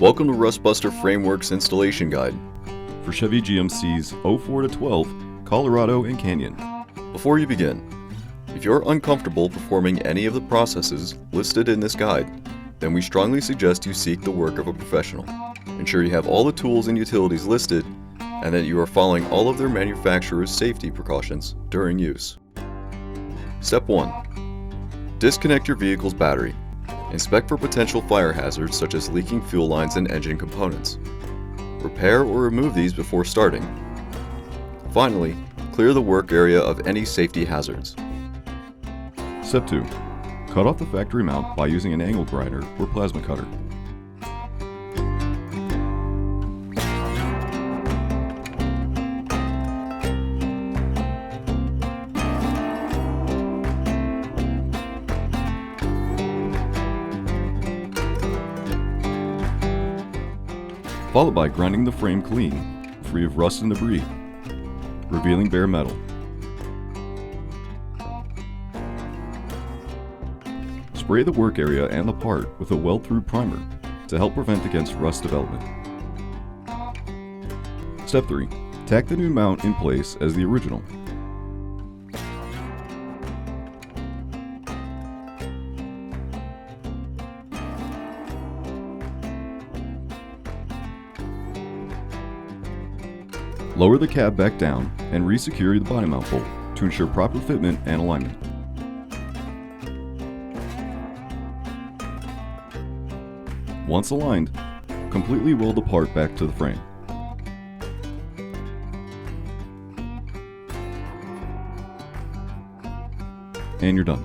Welcome to Rustbuster Frameworks Installation Guide for Chevy GMC's 04 to 12, Colorado and Canyon. Before you begin, if you're uncomfortable performing any of the processes listed in this guide, then we strongly suggest you seek the work of a professional. Ensure you have all the tools and utilities listed and that you are following all of their manufacturer's safety precautions during use. Step 1. Disconnect your vehicle's battery. Inspect for potential fire hazards such as leaking fuel lines and engine components. Repair or remove these before starting. Finally, clear the work area of any safety hazards. Step 2. Cut off the factory mount by using an angle grinder or plasma cutter. Followed by grinding the frame clean, free of rust and debris, revealing bare metal. Spray the work area and the part with a weld-through primer to help prevent against rust development. Step 3. Tack the new mount in place as the original. Lower the cab back down and re-secure the body mount bolt to ensure proper fitment and alignment. Once aligned, completely weld the part back to the frame. And you're done.